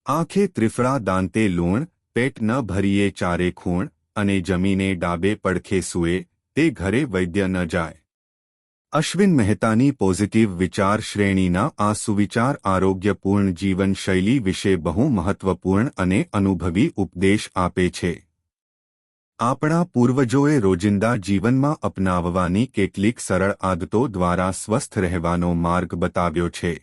આંખે ત્રિફળા દાંતે લૂણ, પેટ ન ભરીએ ચારે ખૂણ, અને જમીને ડાબે પડખે સૂએ, તે ઘરે વૈદ્ય ન જાય. અશ્વિન મહેતાની પોઝિટિવ વિચાર શ્રેણીના આ સુવિચાર આરોગ્યપૂર્ણ જીવનશૈલી વિશે બહુ મહત્વપૂર્ણ અને અનુભવી ઉપદેશ આપે છે. આપણા પૂર્વજોએ રોજિંદા જીવનમાં અપનાવવાની કેટલીક સરળ આદતો દ્વારા સ્વસ્થ રહેવાનો માર્ગ બતાવ્યો છે.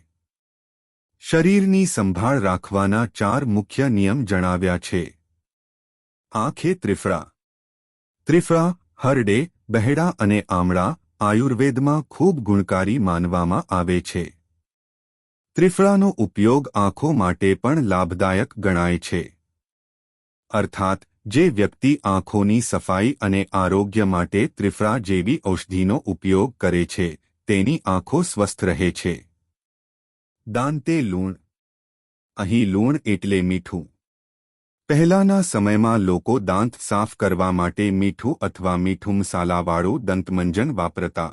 શરીરની સંભાળ રાખવાના 4 મુખ્ય નિયમ જણાવ્યા છે. આંખે ત્રિફળા. ત્રિફળા, હરડે, બહેડા અને આમળા આયુર્વેદમાં ખૂબ ગુણકારી માનવામાં આવે છે. ત્રિફળાનો ઉપયોગ આંખો માટે પણ લાભદાયક ગણાય છે. અર્થાત જે વ્યક્તિ આંખોની સફાઈ અને આરોગ્ય માટે ત્રિફળા જેવી ઔષધિનો ઉપયોગ કરે છે, તેની આંખો સ્વસ્થ રહે છે. દાંતે લૂણ. અહીં લૂણ એટલે મીઠું. પહેલાના સમયમાં લોકો દાંત સાફ કરવા માટે મીઠું અથવા મીઠું મસાલાવાળું દંતમંજન વાપરતા.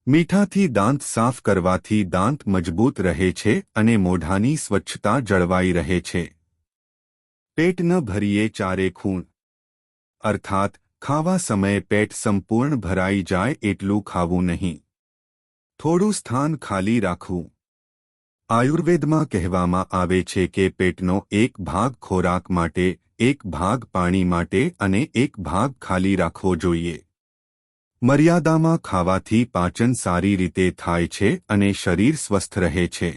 મીઠાથી દાંત સાફ કરવાથી દાંત મજબૂત રહે છે અને મોઢાની સ્વચ્છતા જળવાઈ રહે છે. પેટ ન ભરીએ ચારે ખૂણ. અર્થાત ખાવા સમયે પેટ સંપૂર્ણ ભરાઈ જાય એટલું ખાવું નહીં. થોડું સ્થાન ખાલી રાખવું. આયુર્વેદમાં કહેવામાં આવે છે કે પેટનો એક ભાગ ખોરાક માટે, એક ભાગ પાણી માટે અને એક ભાગ ખાલી રાખવો જોઈએ. મર્યાદામાં ખાવાથી પાચન સારી રીતે થાય છે અને શરીર સ્વસ્થ રહે છે.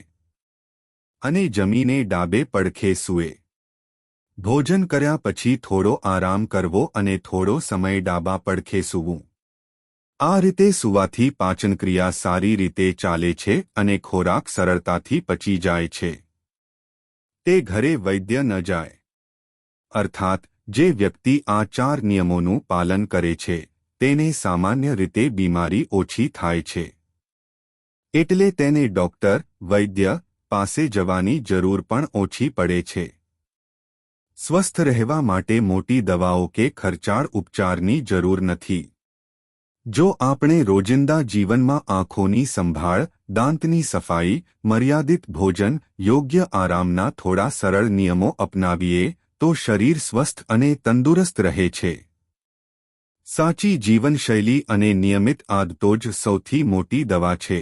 અને જમીને ડાબે પડખે સૂએ. ભોજન કર્યા પછી થોડો આરામ કરવો અને થોડો સમય ડાબા પડખે સૂવું. આ રીતે સૂવાથી પાચનક્રિયા સારી રીતે ચાલે છે અને ખોરાક સરળતાથી પચી જાય છે. તે ઘરે વૈદ્ય ન જાય. અર્થાત જે વ્યક્તિ આ 4 નિયમોનું પાલન કરે છે, તેને સામાન્ય રીતે બીમારી ઓછી થાય છે. એટલે તેને ડોક્ટર, વૈદ્ય પાસે જવાની જરૂર પણ ઓછી પડે છે. સ્વસ્થ રહેવા માટે મોટી દવાઓ કે ખર્ચાળ ઉપચારની જરૂર નથી. જો આપણે રોજિંદા જીવનમાં આંખોની સંભાળ, દાંતની સફાઈ, મર્યાદિત ભોજન, યોગ્ય આરામના થોડા સરળ નિયમો અપનાવીએ, તો શરીર સ્વસ્થ અને તંદુરસ્ત રહે છે. સાચી જીવનશૈલી અને નિયમિત આદતો જ સૌથી મોટી દવા છે.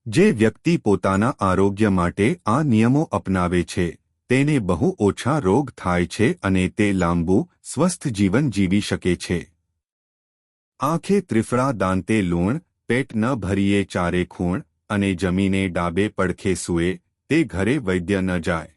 જે વ્યક્તિ પોતાના આરોગ્ય માટે આ નિયમો અપનાવે છે, તેને બહુ ઓછા રોગ થાય છે અને તે લાંબુ, સ્વસ્થ જીવન જીવી શકે છે. આંખે ત્રિફળા દાંતે લૂણ, પેટ ન ભરીએ ચારે ખૂણ, અને જમીને ડાબે પડખે સૂએ, તે ઘરે વૈદ્ય ન જાય.